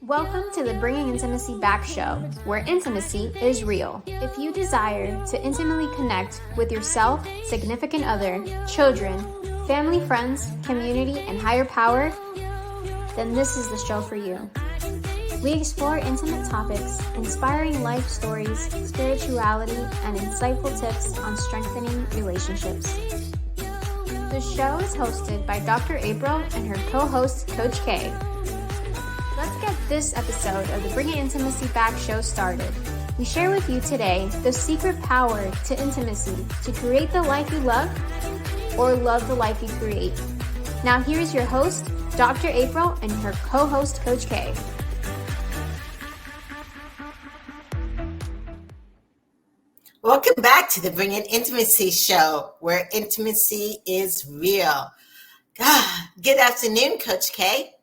Welcome to the Bringing Intimacy Back show, where intimacy is real. If you desire to intimately connect with yourself, significant other, children, family, friends, community, and higher power, then this is the show for you. We explore intimate topics, inspiring life stories, spirituality, and insightful tips on strengthening relationships. The show is hosted by Dr. April and her co-host, Coach K. Let's get this episode of the Bringing Intimacy Back show started. We share with you today the secret power to intimacy to create the life you love or love the life you create. Now here's your host, Dr. April, and her co-host, Coach K. Welcome back to the Bringing Intimacy show, where intimacy is real. Good afternoon, Coach K.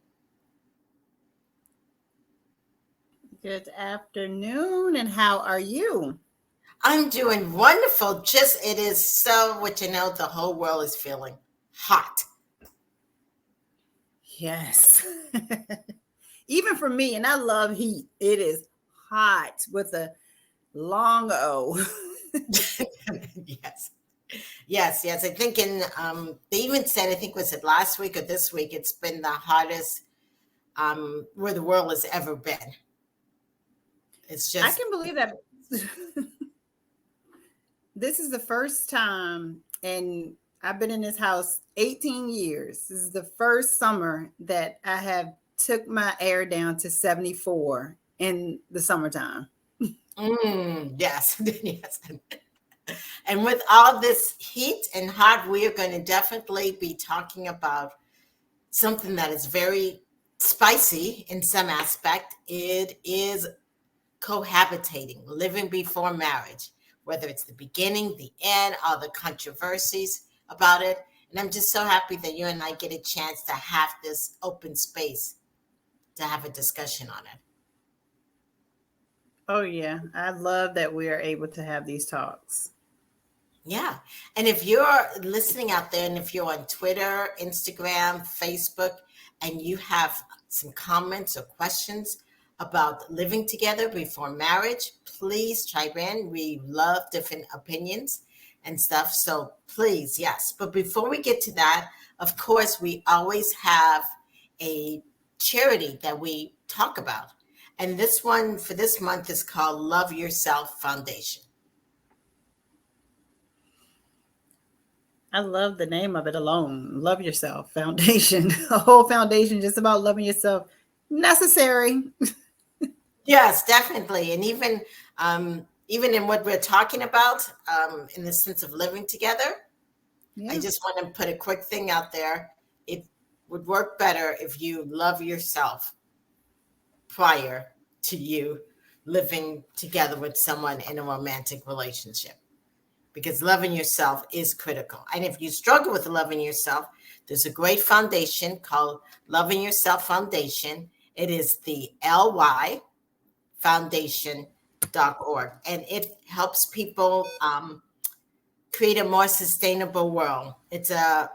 Good afternoon, and how are you? I'm doing wonderful. It is so what you know, the whole world is feeling hot. Yes. Even for me, and I love heat. It is hot with a long O. Yes. I think they even said, I think was it last week or this week, it's been the hottest where the world has ever been. It's just, I can believe that. This is the first time, and I've been in this house 18 years. This is the first summer that I have took my air down to 74 in the summertime. Yes. And with all this heat and hot, we are going to definitely be talking about something that is very spicy in some aspect. It is cohabitating, living before marriage, whether it's the beginning, the end, all the controversies about it. And I'm just so happy that you and I get a chance to have this open space to have a discussion on it. Oh, yeah. I love that we are able to have these talks. Yeah. And if you're listening out there, and if you're on Twitter, Instagram, Facebook, and you have some comments or questions about living together before marriage, please chime in. We love different opinions and stuff. So please, yes. But before we get to that, of course, we always have a charity that we talk about. And this one for this month is called Love Yourself Foundation. I love the name of it alone. Love Yourself Foundation. A whole foundation just about loving yourself. Necessary. Yes, definitely. And even in what we're talking about, in the sense of living together, yeah. I just want to put a quick thing out there. It would work better if you love yourself prior to you living together with someone in a romantic relationship, because loving yourself is critical. And if you struggle with loving yourself, there's a great foundation called Loving Yourself Foundation. It is the lyfoundation.org, and it helps people create a more sustainable world. It's a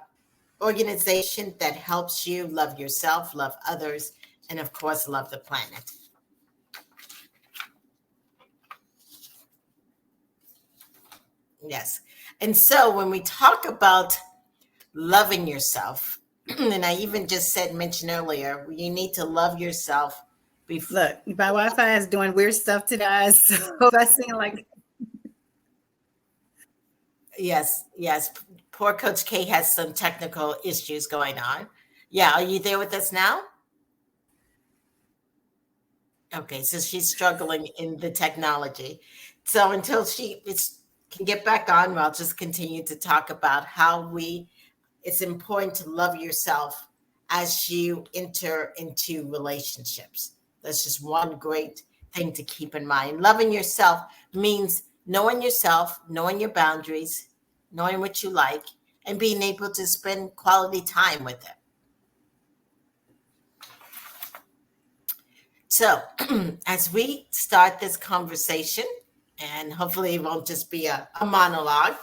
organization that helps you love yourself, love others, and of course, love the planet. Yes. And so when we talk about loving yourself, and I even just mentioned earlier, you need to love yourself before. Look, my Wi-Fi is doing weird stuff today, so I seem like. Yes. Poor Coach K has some technical issues going on. Yeah, are you there with us now? Okay, so she's struggling in the technology. So until she can get back on, I'll just continue to talk about how it's important to love yourself as you enter into relationships. That's just one great thing to keep in mind. Loving yourself means knowing yourself, knowing your boundaries, knowing what you like, and being able to spend quality time with it. So as we start this conversation, and hopefully it won't just be a monologue,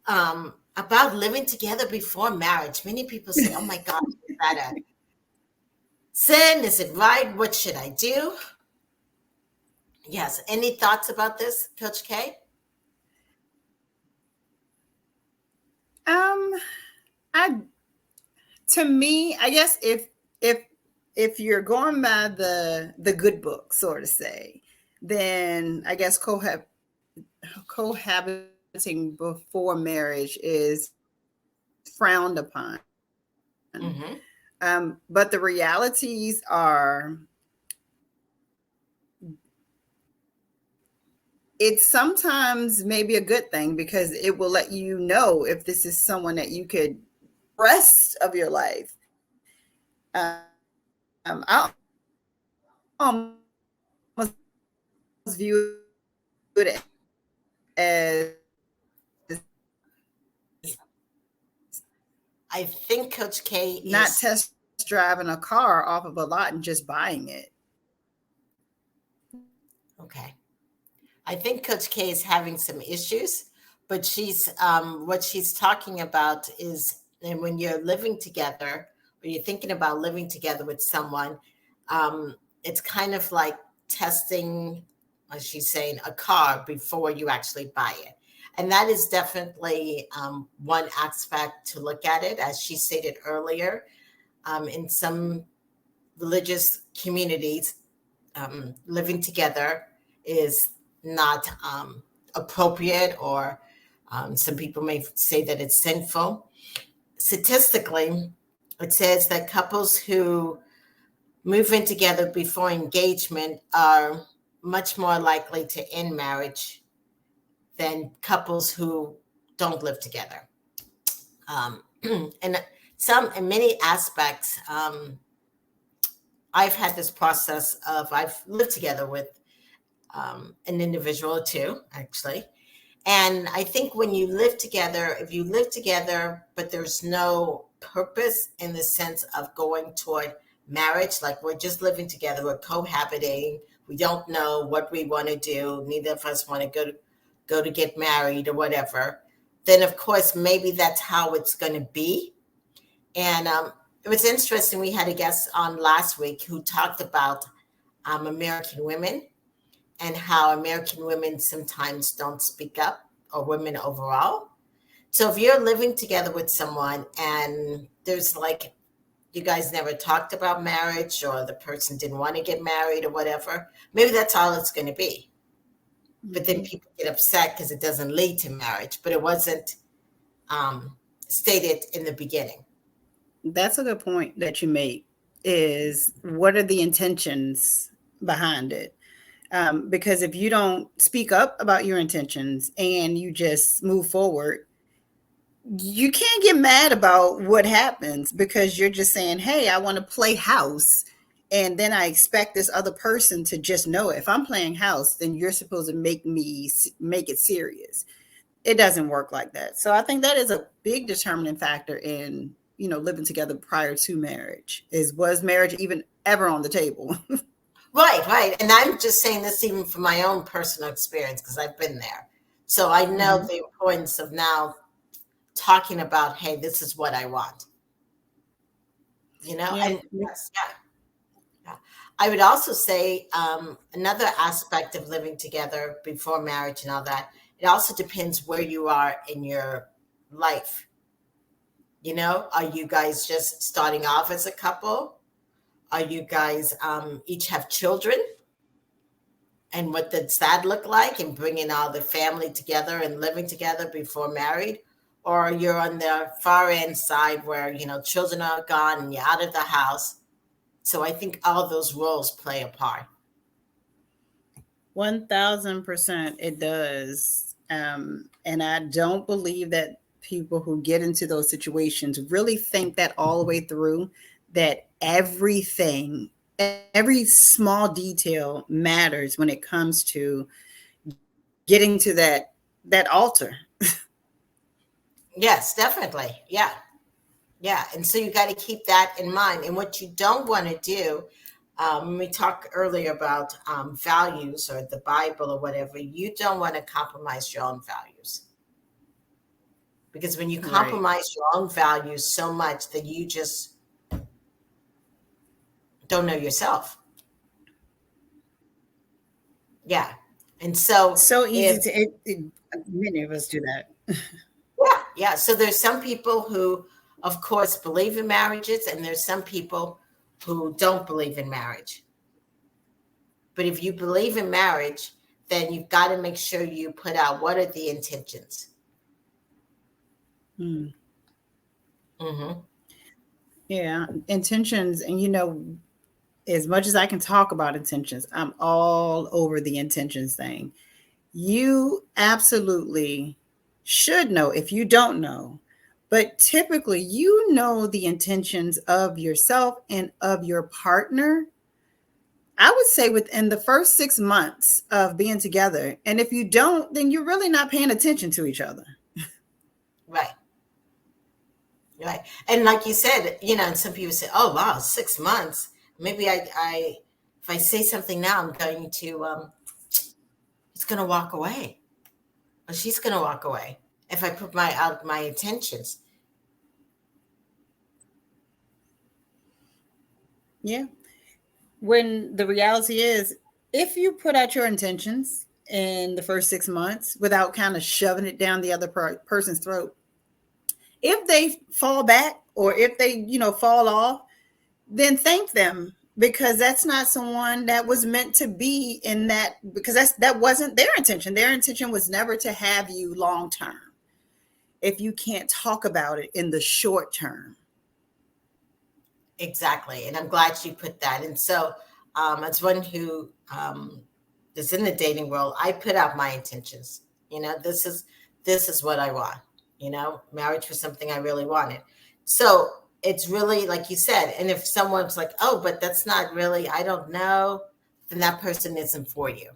about living together before marriage. Many people say, oh my God, is that sin? Is it right? What should I do? Yes. Any thoughts about this, Coach K? I to me, I guess if you're going by the good book, so to say, then I guess cohabiting before marriage is frowned upon. Mm-hmm. But the realities are, it's sometimes maybe a good thing because it will let you know if this is someone that you could rest of your life. I almost view it as I think Coach K not is test driving a car off of a lot and just buying it. okay. I think Coach K is having some issues, but she's what she's talking about is, and when you're living together or you're thinking about living together with someone, it's kind of like testing, as she's saying, a car before you actually buy it. And that is definitely one aspect to look at it. As she stated earlier, in some religious communities, living together is not appropriate, or some people may say that it's sinful. Statistically, it says that couples who move in together before engagement are much more likely to end marriage than couples who don't live together. And in many aspects, I've had this process of, I've lived together with an individual or two, actually. And I think when you live together, if you live together, but there's no purpose in the sense of going toward marriage, like we're just living together, we're cohabiting, we don't know what we want to do, neither of us want to go to get married or whatever, then of course, maybe that's how it's going to be. And it was interesting. We had a guest on last week who talked about American women and how American women sometimes don't speak up, or women overall. So if you're living together with someone and there's like, you guys never talked about marriage, or the person didn't want to get married or whatever, maybe that's all it's going to be. But then people get upset because it doesn't lead to marriage, but it wasn't stated in the beginning. That's a good point that you make, is what are the intentions behind it? Because if you don't speak up about your intentions and you just move forward, you can't get mad about what happens, because you're just saying, hey, I want to play house. And then I expect this other person to just know it. If I'm playing house, then you're supposed to make it serious. It doesn't work like that. So I think that is a big determining factor in, living together prior to marriage, was marriage even ever on the table? Right. And I'm just saying this even from my own personal experience, because I've been there. So I know the importance of now talking about, hey, this is what I want. Yeah. And yes, yeah. I would also say another aspect of living together before marriage and all that, it also depends where you are in your life. Are you guys just starting off as a couple? Are you guys each have children? And what does that look like? And bringing all the family together and living together before married? Or you're on the far end side where, children are gone and you're out of the house. So I think all those roles play a part. 1000% it does. And I don't believe that people who get into those situations really think that all the way through, that every small detail matters when it comes to getting to that altar. Yes, definitely. Yeah. And so you got to keep that in mind. And what you don't want to do, when we talked earlier about values or the Bible or whatever, you don't want to compromise your own values. Because when you compromise your own values so much that you just don't know yourself. Yeah. And so So easy if, to many of us do that. yeah, yeah. So there's some people who, of course, believe in marriages, and there's some people who don't believe in marriage. But if you believe in marriage, then you've got to make sure you put out what are the intentions. Hmm. Mm-hmm. Yeah, intentions, and as much as I can talk about intentions, I'm all over the intentions thing. You absolutely should know if you don't know, but typically you know the intentions of yourself and of your partner. I would say within the first 6 months of being together. And if you don't, then you're really not paying attention to each other. Right. Right. And like you said, and some people say, oh, wow, 6 months. Maybe if I say something now, I'm going to, he's going to walk away or she's going to walk away if I put out my intentions. Yeah. When the reality is, if you put out your intentions in the first 6 months without kind of shoving it down the other person's throat, if they fall back or if they, fall off, then thank them, because that's not someone that was meant to be in that, because that wasn't their intention. Their intention was never to have you long term if you can't talk about it in the short term. Exactly. And I'm glad you put that. And so, as one who is in the dating world, I put out my intentions. This is what I want. Marriage was something I really wanted. So it's really like you said. And if someone's like, oh, but that's not really, I don't know, then that person isn't for you.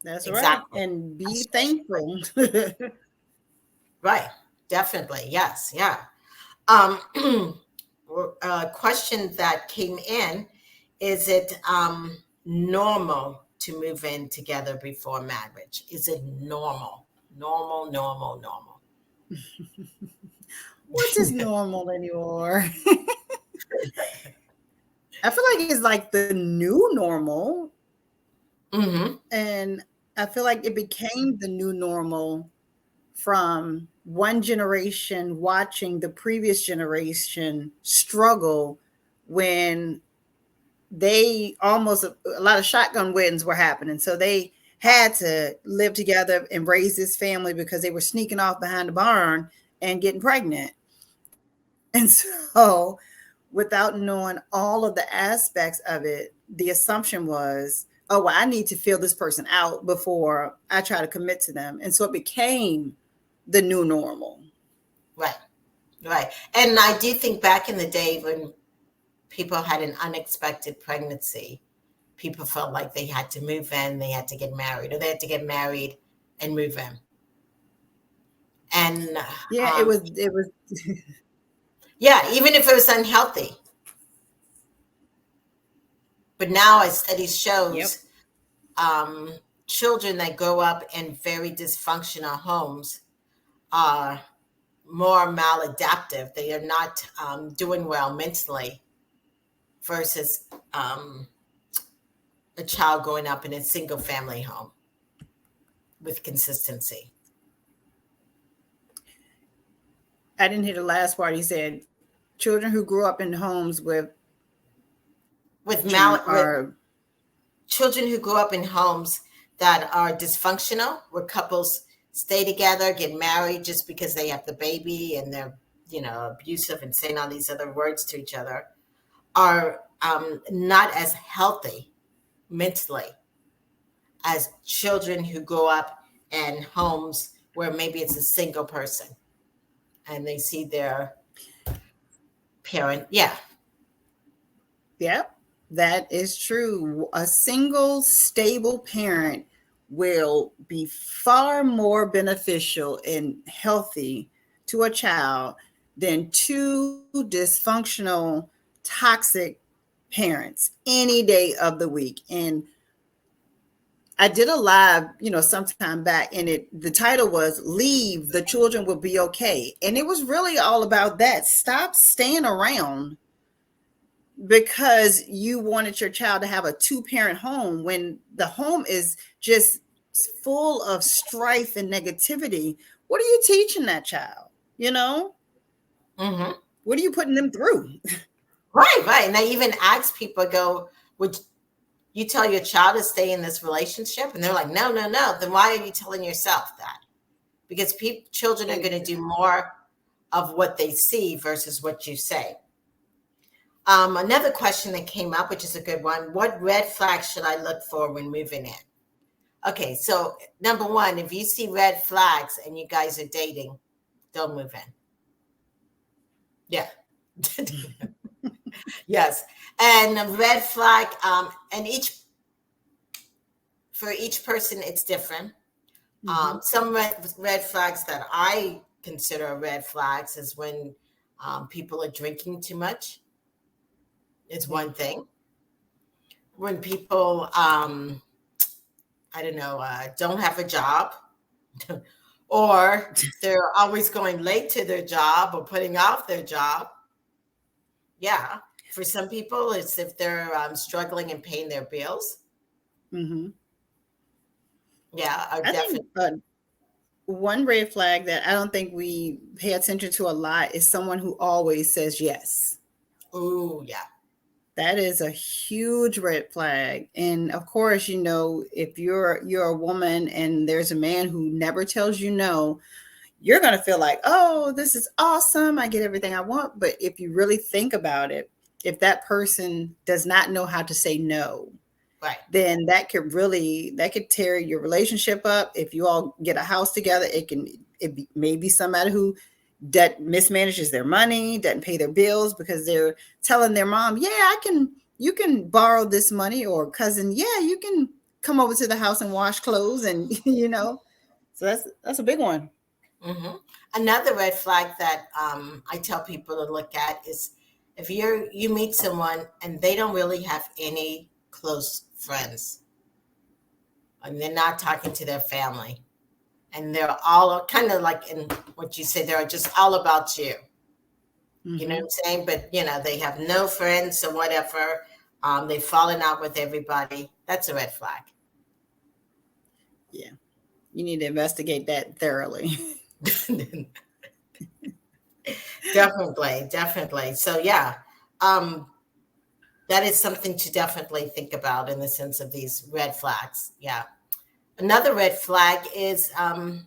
That's Exactly. right. And be thankful. Right. Definitely. Yes. Yeah. A question that came in, is it normal to move in together before marriage? Is it normal? Normal. What is normal anymore? I feel like it's like the new normal. Mm-hmm. And I feel like it became the new normal from one generation watching the previous generation struggle when they almost, a lot of shotgun weddings were happening. So they had to live together and raise this family because they were sneaking off behind the barn and getting pregnant. And so, without knowing all of the aspects of it, the assumption was, oh, well, I need to feel this person out before I try to commit to them. And so it became the new normal. Right. And I do think back in the day when people had an unexpected pregnancy, people felt like they had to move in, they had to get married, or they had to get married and move in. And Yeah, it was yeah, even if it was unhealthy. But now, as studies yep. shows, children that grow up in very dysfunctional homes are more maladaptive. They are not doing well mentally versus a child growing up in a single family home with consistency. I didn't hear the last part. He said children who grew up in homes with are children who grew up in homes that are dysfunctional, where couples stay together, get married just because they have the baby, and they're abusive and saying all these other words to each other, are not as healthy mentally as children who grow up in homes where maybe it's a single person and they see their parent. Yeah. Yep, that is true. A single stable parent will be far more beneficial and healthy to a child than two dysfunctional, toxic parents any day of the week. And I did a live, sometime back, and the title was "Leave, the Children Will Be Okay." And it was really all about that. Stop staying around because you wanted your child to have a two-parent home when the home is just full of strife and negativity. What are you teaching that child? You know, what are you putting them through? Right. And I even ask people, would you tell your child to stay in this relationship? And they're like, no. Then why are you telling yourself that? Because children are going to do more of what they see versus what you say. Another question that came up, which is a good one. What red flags should I look for when moving in? Okay, so number one, if you see red flags and you guys are dating, don't move in. Yeah. Yes. And a red flag, and for each person, it's different. Some red flags that I consider red flags is when people are drinking too much. It's one thing. When people, I don't know, don't have a job, or they're always going late to their job or putting off their job. Yeah. For some people, it's if they're struggling and paying their bills. Yeah, I definitely. think one red flag that I don't think we pay attention to a lot is someone who always says yes. Oh, yeah. That is a huge red flag. And of course, you know, if you're a woman and there's a man who never tells you no, you're going to feel like, oh, this is awesome. I get everything I want. But if you really think about it, if that person does not know how to say no, right, then that could tear your relationship up. If you all get a house together, it may be somebody who that mismanages their money, doesn't pay their bills because they're telling their mom, yeah, you can borrow this money, or cousin, yeah, you can come over to the house and wash clothes. And, you know, so that's a big one. Another red flag that I tell people to look at is if you meet someone and they don't really have any close friends and they're not talking to their family, and they're all kind of like in what you say, they're just all about you. You know what I'm saying? But, you know, they have no friends or whatever. They've fallen out with everybody. That's a red flag. Yeah. You need to investigate that thoroughly. Definitely. So, yeah, that is something to definitely think about in the sense of these red flags. Yeah. Another red flag is trying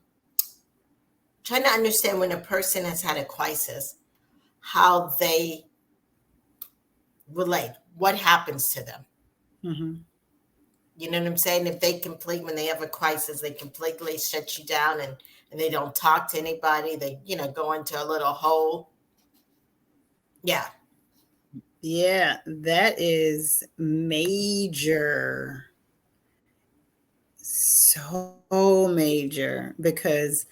to understand when a person has had a crisis, how they relate, what happens to them. You know what I'm saying? If when they have a crisis, they completely shut you down and they don't talk to anybody. They, go into a little hole. Yeah. Yeah, that is major. So major, because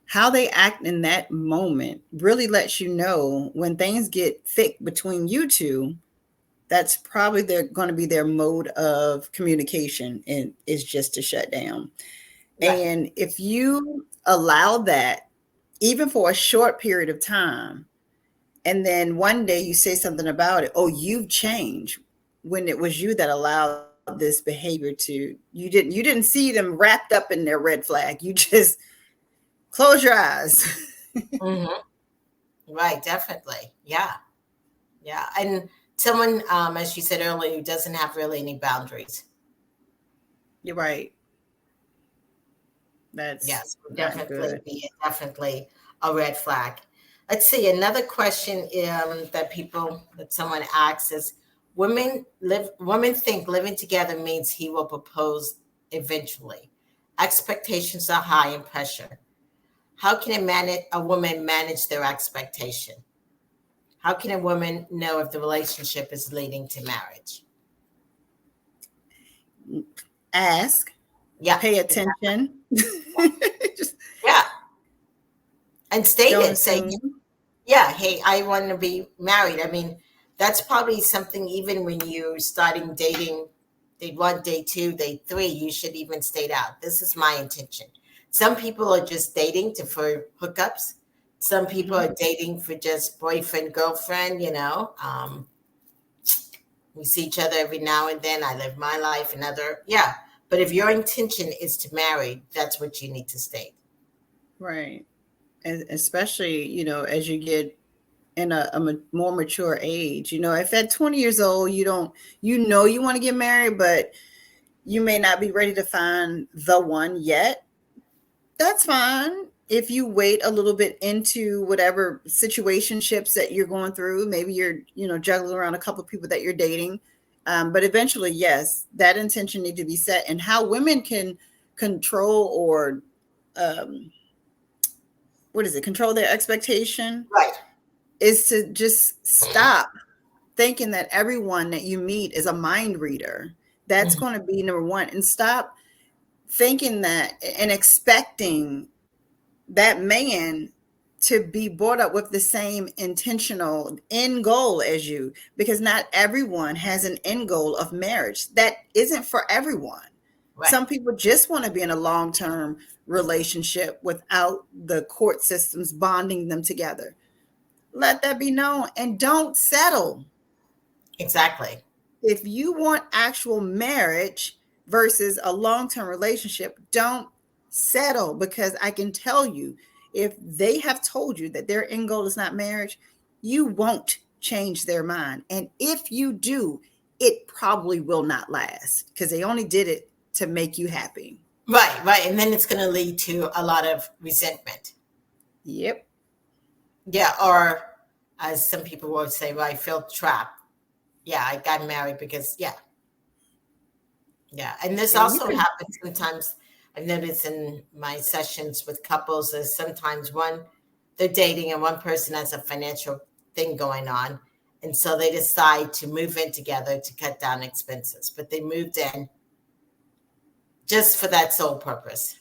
how they act in that moment really lets you know when things get thick between you two, that's probably going to be their mode of communication, and is just to shut down. Right. And if you allow that, even for a short period of time, and then one day you say something about it, oh, you've changed, when it was you that allowed this behavior you didn't see them wrapped up in their red flag. You just close your eyes. Right, definitely. Yeah. And someone, as you said earlier, who doesn't have really any boundaries. You're right. That's yes, definitely a red flag. Let's see. Another question that someone asks is, women think living together means he will propose eventually. Expectations are high and pressure. How can a woman manage their expectation? How can a woman know if the relationship is leading to marriage? Ask. Yeah. Pay attention. Yeah. And state it. Say, yeah, hey, I want to be married. I mean, that's probably something, even when you're starting dating, date 1, date 2, date 3, you should even state out, this is my intention. Some people are just dating for hookups. Some people are dating for just boyfriend, girlfriend, We see each other every now and then. I live my life, another, yeah. But if your intention is to marry, that's what you need to state. Right. And especially, as you get in a more mature age, if at 20 years old, you don't, you want to get married, but you may not be ready to find the one yet. That's fine. If you wait a little bit into whatever situationships that you're going through, maybe you're, juggling around a couple of people that you're dating. But eventually, yes, that intention need to be set. And how women can control or, control their expectation. Right. Is to just stop thinking that everyone that you meet is a mind reader. That's going to be number one. And stop thinking that and expecting that man to be brought up with the same intentional end goal as you, because not everyone has an end goal of marriage. That isn't for everyone. Right. Some people just want to be in a long-term relationship without the court systems bonding them together. Let that be known, and don't settle. Exactly. If you want actual marriage versus a long-term relationship, don't settle, because I can tell you, if they have told you that their end goal is not marriage, you won't change their mind. And if you do, it probably will not last, because they only did it to make you happy. Right. And then it's going to lead to a lot of resentment. Yep. Yeah. Or as some people would say, well, I felt trapped. Yeah, I got married because, yeah. And this also happens sometimes. I've noticed in my sessions with couples is sometimes they're dating and one person has a financial thing going on. And so they decide to move in together to cut down expenses. But they moved in just for that sole purpose.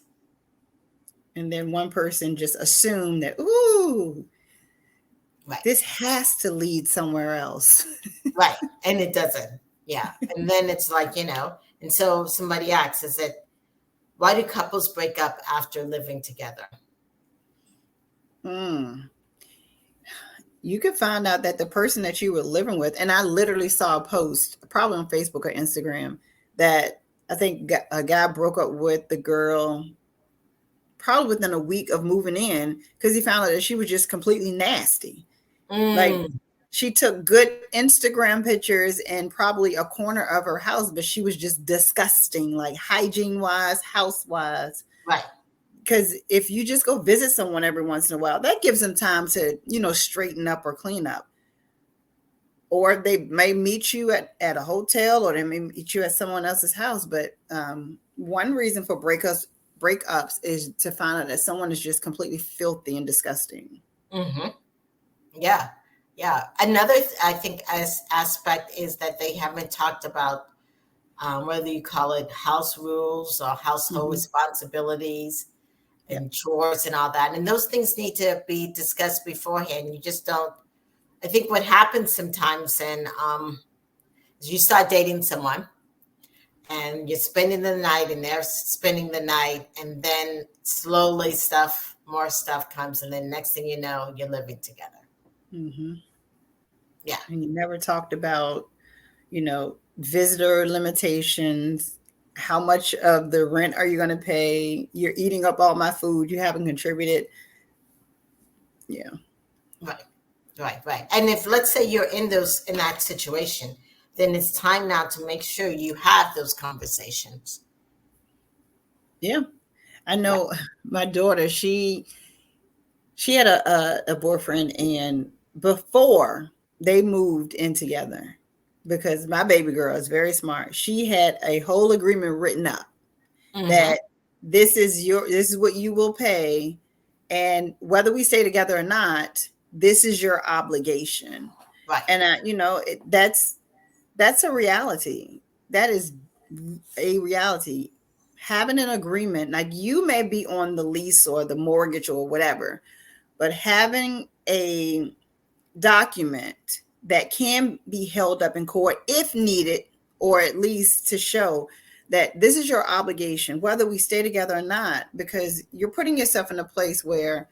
And then one person just assumed that, ooh, right, this has to lead somewhere else. Right. And it doesn't. Yeah. And then it's like, and so somebody asks, why do couples break up after living together? You could find out that the person that you were living with, and I literally saw a post, probably on Facebook or Instagram, that I think a guy broke up with the girl probably within a week of moving in, because he found out that she was just completely nasty. Like, she took good Instagram pictures and probably a corner of her house, but she was just disgusting, like hygiene wise, house wise. Right. Because if you just go visit someone every once in a while, that gives them time to, straighten up or clean up. Or they may meet you at a hotel, or they may meet you at someone else's house. But one reason for breakups is to find out that someone is just completely filthy and disgusting. Mm-hmm. Yeah. Another, I think, aspect is that they haven't talked about whether you call it house rules or household responsibilities and chores and all that. And those things need to be discussed beforehand. You just don't. I think what happens sometimes is you start dating someone and you're spending the night and they're spending the night, and then slowly more stuff comes, and then next thing you know, you're living together. Mm-hmm. Yeah. And you never talked about, visitor limitations. How much of the rent are you going to pay? You're eating up all my food. You haven't contributed. Yeah. Right. And if, let's say, you're in that situation, then it's time now to make sure you have those conversations. Yeah. I know my daughter, she had a boyfriend, and before they moved in together, because my baby girl is very smart, she had a whole agreement written up that this is what you will pay, and whether we stay together or not, this is your obligation. Right. And that's a reality. That is a reality. Having an agreement, like, you may be on the lease or the mortgage or whatever, but having a document that can be held up in court if needed, or at least to show that this is your obligation, whether we stay together or not, because you're putting yourself in a place where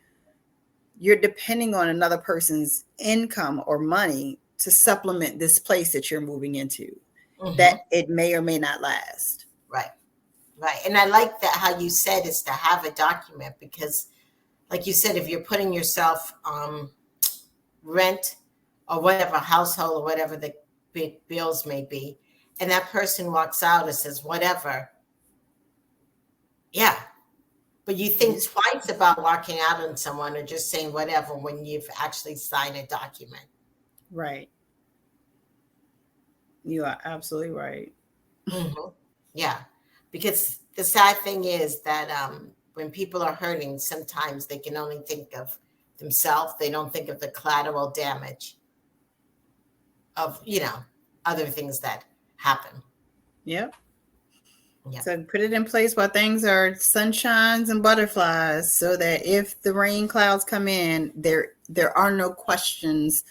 you're depending on another person's income or money to supplement this place that you're moving into, Mm-hmm. that it may or may not last. Right. Right. And I like that how you said is to have a document, because like you said, if you're putting yourself rent or whatever, household or whatever the big bills may be, and that person walks out and says whatever, yeah, but you think twice about walking out on someone or just saying whatever when you've actually signed a document. Right. You are absolutely right. Mm-hmm. Yeah, because the sad thing is that when people are hurting, sometimes they can only think of themselves. They don't think of the collateral damage of, other things that happen. Yep. Yeah. So put it in place while things are sunshines and butterflies, so that if the rain clouds come in, there are no questions.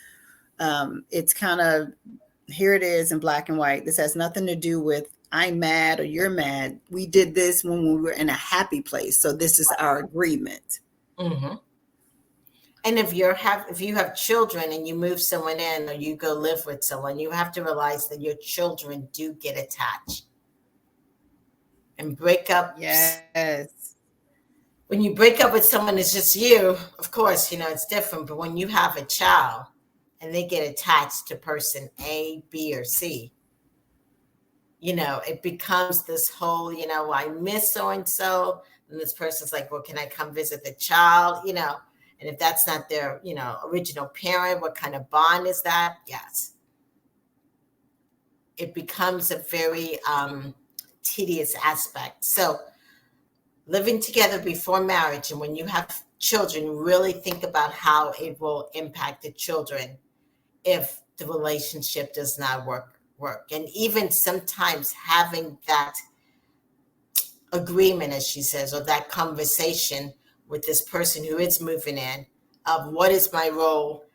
It's kind of, here it is in black and white. This has nothing to do with I'm mad or you're mad. We did this when we were in a happy place, so this is our agreement. Mm-hmm. And if you have children and you move someone in or you go live with someone, you have to realize that your children do get attached. And breakup. Yes. When you break up with someone, it's just you. Of course, it's different. But when you have a child and they get attached to person A, B, or C, it becomes this whole, I miss so-and-so. And this person's like, well, can I come visit the child? And if that's not their, original parent, what kind of bond is that? Yes. It becomes a very tedious aspect. So living together before marriage, and when you have children, really think about how it will impact the children if the relationship does not work. And even sometimes having that agreement, as she says, or that conversation with this person who is moving in, of what is my role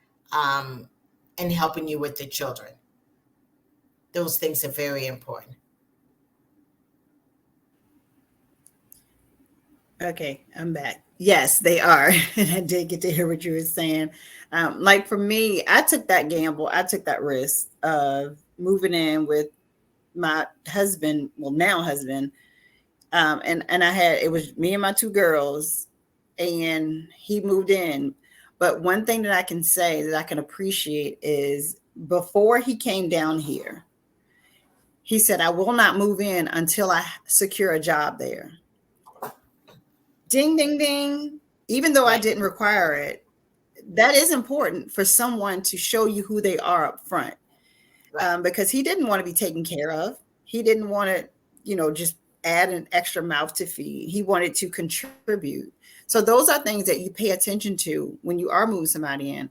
in helping you with the children. Those things are very important. Okay, I'm back. Yes, they are. And I did get to hear what you were saying. Like for me, I took that gamble. I took that risk of moving in with my husband, well, now husband. And it was me and my two girls, and he moved in. But one thing that I can say that I can appreciate is, before he came down here, he said, I will not move in until I secure a job there. Ding, ding, ding. Even though I didn't require it, that is important for someone to show you who they are up front. Because he didn't want to be taken care of. He didn't want to, just add an extra mouth to feed. He wanted to contribute. So those are things that you pay attention to when you are moving somebody in.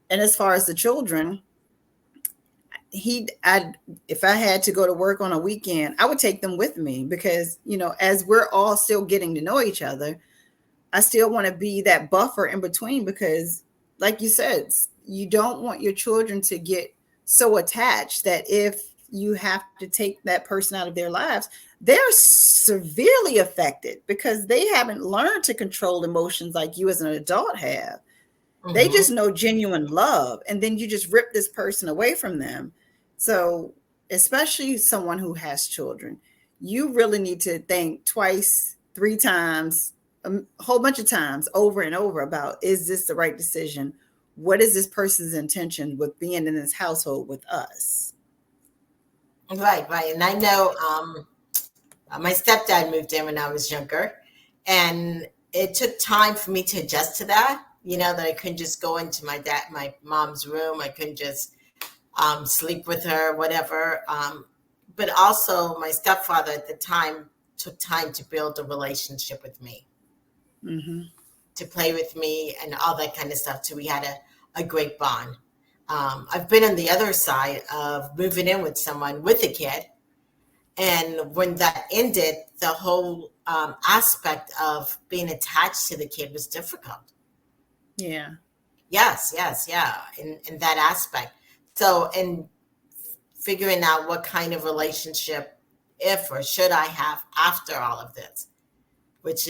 And as far as the children, if I had to go to work on a weekend, I would take them with me, because, as we're all still getting to know each other, I still want to be that buffer in between, because like you said, you don't want your children to get so attached that if you have to take that person out of their lives, they're severely affected, because they haven't learned to control emotions like you as an adult have. Mm-hmm. They just know genuine love, and then you just rip this person away from them. So especially someone who has children, you really need to think twice, 3 times, a whole bunch of times, over and over, about, is this the right decision? What is this person's intention with being in this household with us? Right. And I know my stepdad moved in when I was younger, and it took time for me to adjust to that, that I couldn't just go into my mom's room. I couldn't just sleep with her, whatever. But also my stepfather at the time took time to build a relationship with me, mm-hmm. to play with me and all that kind of stuff. So we had a great bond. I've been on the other side of moving in with someone with a kid. And when that ended, the whole aspect of being attached to the kid was difficult. Yeah. Yes. Yeah. In that aspect. So, in figuring out what kind of relationship, if or should I have after all of this, which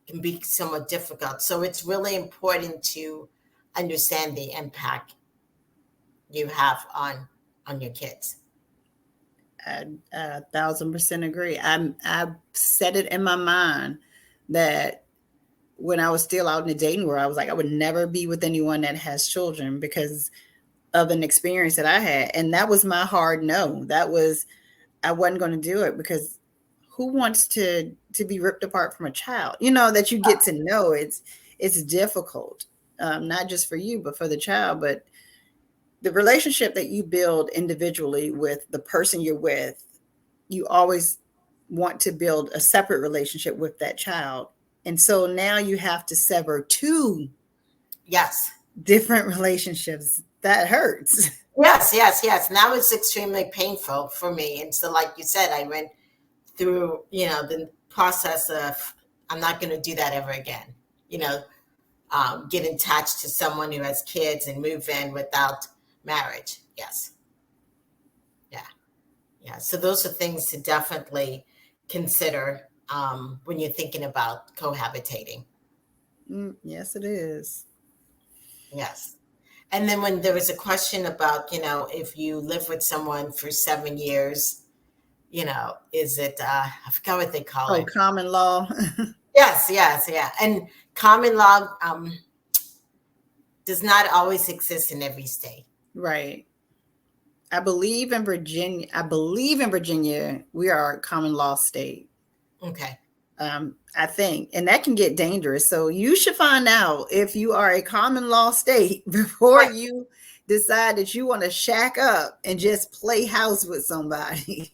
can be somewhat difficult. So it's really important to understand the impact you have on your kids. I 1,000% agree. I set it in my mind that when I was still out in the dating world, I was like, I would never be with anyone that has children because of an experience that I had. And that was my hard no. That was, I wasn't going to do it because who wants to be ripped apart from a child, that you get to know. It's difficult, not just for you, but for the child. But the relationship that you build individually with the person you're with, you always want to build a separate relationship with that child. And so now you have to sever two Yes. different relationships. That hurts. Yes. Now it's extremely painful for me. And so, like you said, I went through, the process of, I'm not going to do that ever again. Get attached to someone who has kids and move in without marriage. Yes. Yeah. So those are things to definitely consider when you're thinking about cohabitating. Yes, it is. Yes. And then when there was a question about, if you live with someone for 7 years, is it, I forgot what they call it. Common law. Yes. Yeah. And common law does not always exist in every state. Right. I believe in Virginia, we are a common law state. Okay. I think, and that can get dangerous. So you should find out if you are a common law state before you decide that you want to shack up and just play house with somebody.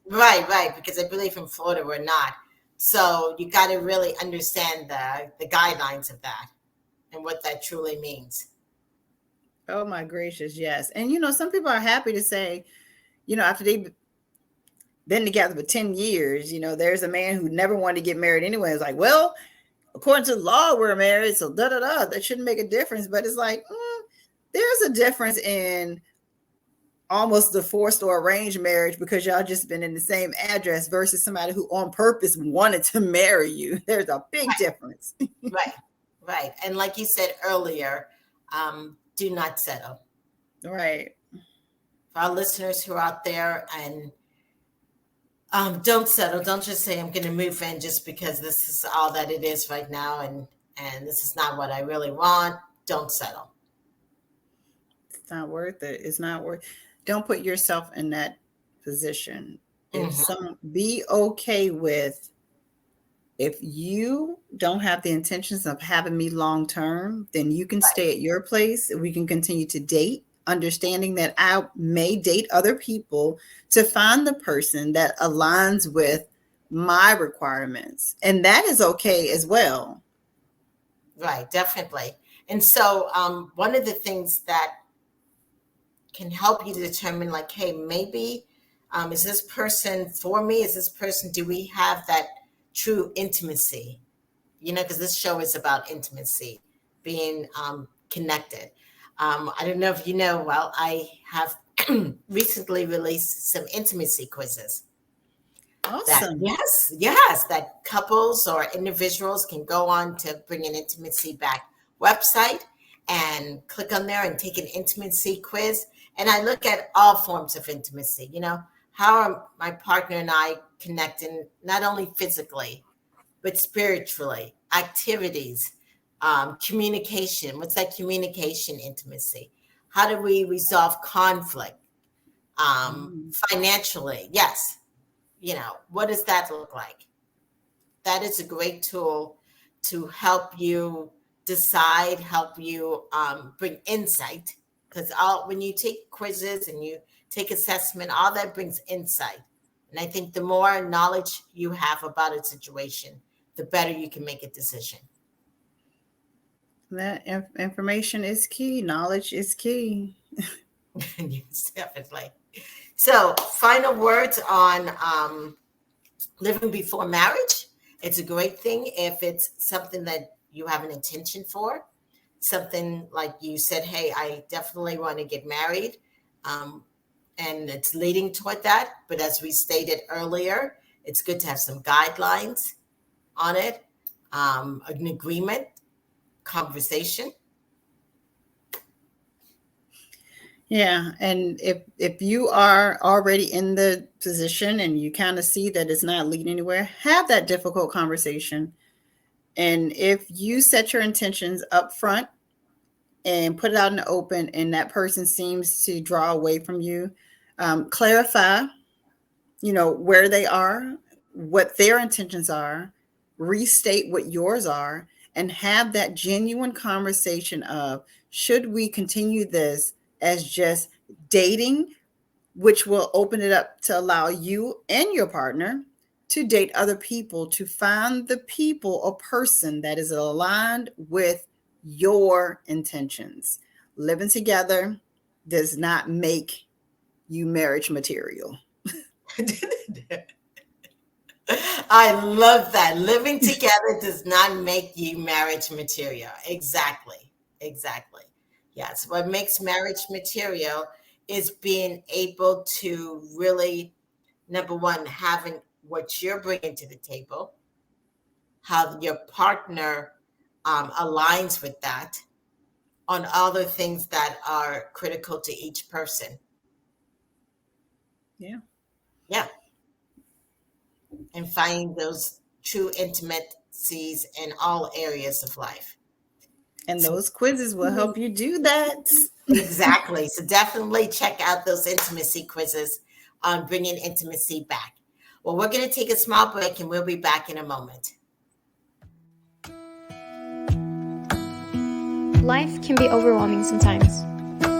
Right. Because I believe in Florida we're not. So you got to really understand the guidelines of that and what that truly means. Oh my gracious, yes. And some people are happy to say, after they've been together for 10 years, there's a man who never wanted to get married anyway. It's like, well, according to the law, we're married, so that shouldn't make a difference. But it's like, there's a difference in almost the forced or arranged marriage because y'all just been in the same address versus somebody who on purpose wanted to marry you. There's a big difference. Right. And like you said earlier, do not settle. Right. For our listeners who are out there, and don't settle. Don't just say I'm going to move in just because this is all that it is right now, and this is not what I really want. Don't settle. It's not worth it. It's not worth. Don't put yourself in that position. Be okay with, if you don't have the intentions of having me long term, then you can stay at your place. We can continue to date, understanding that I may date other people to find the person that aligns with my requirements. And that is okay as well. Right, definitely. And so one of the things that can help you to determine, like, hey, maybe is this person for me? Is this person, do we have that true intimacy? Because this show is about intimacy, being connected. I don't know if you know, well, I have recently released some intimacy quizzes. Awesome. Yes, that couples or individuals can go on to Bring an Intimacy Back website and click on there and take an intimacy quiz. And I look at all forms of intimacy. How are my partner and I connecting, not only physically, but spiritually, activities, communication. What's that communication intimacy? How do we resolve conflict? Financially, yes. What does that look like? That is a great tool to help you decide, help you bring insight. Because when you take quizzes and you take assessment, all that brings insight. And I think the more knowledge you have about a situation, the better you can make a decision. That information is key. Knowledge is key. Yes, definitely. So, final words on living before marriage. It's a great thing if it's something that you have an intention for. Something like you said, hey, I definitely want to get married. And it's leading toward that. But as we stated earlier, it's good to have some guidelines on it, an agreement, conversation. Yeah, and if you are already in the position and you kind of see that it's not leading anywhere, have that difficult conversation. And if you set your intentions up front and put it out in the open, and that person seems to draw away from you, clarify, where they are, what their intentions are, restate what yours are, and have that genuine conversation of, should we continue this as just dating, which will open it up to allow you and your partner to date other people, to find the people or person that is aligned with your intentions. Living together does not make you marriage material. I love that. Living together does not make you marriage material. Exactly. Yes. What makes marriage material is being able to really, number one, having what you're bringing to the table, how your partner aligns with that on other things that are critical to each person. Yeah. And finding those true intimacies in all areas of life. And those quizzes will help you do that. Exactly. So definitely check out those intimacy quizzes on bringing intimacy back. Well, we're going to take a small break and we'll be back in a moment. Life can be overwhelming sometimes.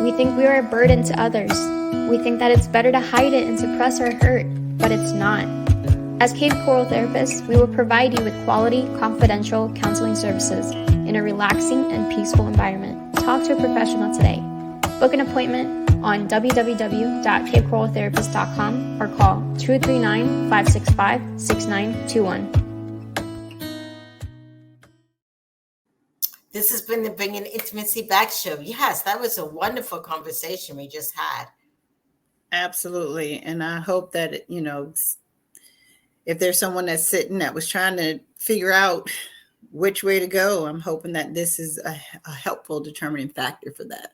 We think we are a burden to others. We think that it's better to hide it and suppress our hurt, but it's not. As Cave Coral Therapists, we will provide you with quality, confidential counseling services in a relaxing and peaceful environment. Talk to a professional today. Book an appointment on www.cavecoraltherapist.com or call 239-565-6921. This has been the Bringing Intimacy Back show. Yes, that was a wonderful conversation we just had. Absolutely. And I hope that, if there's someone that's sitting that was trying to figure out which way to go, I'm hoping that this is a helpful determining factor for that.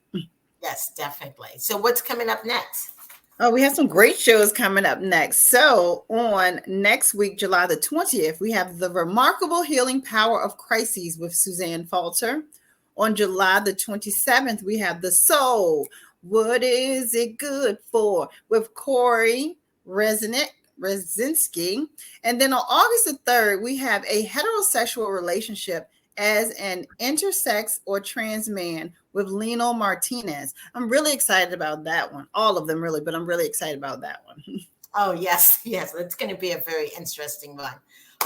Yes, definitely. So what's coming up next? Oh, we have some great shows coming up next. So on next week, July the 20th, we have The Remarkable Healing Power of Crises with Suzanne Falter. On July the 27th, we have The Soul, What Is It Good For? With Corey Rezinski. And then on August the 3rd, we have A Heterosexual Relationship as an Intersex or Trans Man with Lino Martinez. I'm really excited about that one. All of them really, but I'm really excited about that one. Oh, yes. It's going to be a very interesting one.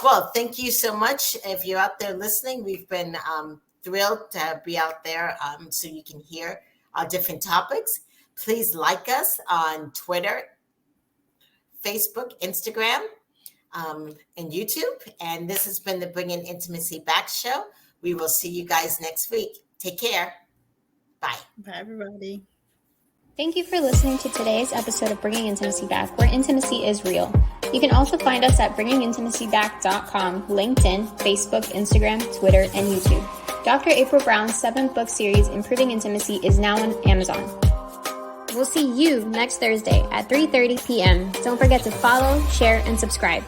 Well, thank you so much. If you're out there listening, we've been thrilled to be out there so you can hear our different topics. Please like us on Twitter, Facebook, Instagram, and YouTube. And this has been the Bringing Intimacy Back show. We will see you guys next week. Take care. Bye. Bye, everybody. Thank you for listening to today's episode of Bringing Intimacy Back, where intimacy is real. You can also find us at bringingintimacyback.com, LinkedIn, Facebook, Instagram, Twitter, and YouTube. Dr. April Brown's 7th book series, Improving Intimacy, is now on Amazon. We'll see you next Thursday at 3:30 p.m. Don't forget to follow, share, and subscribe.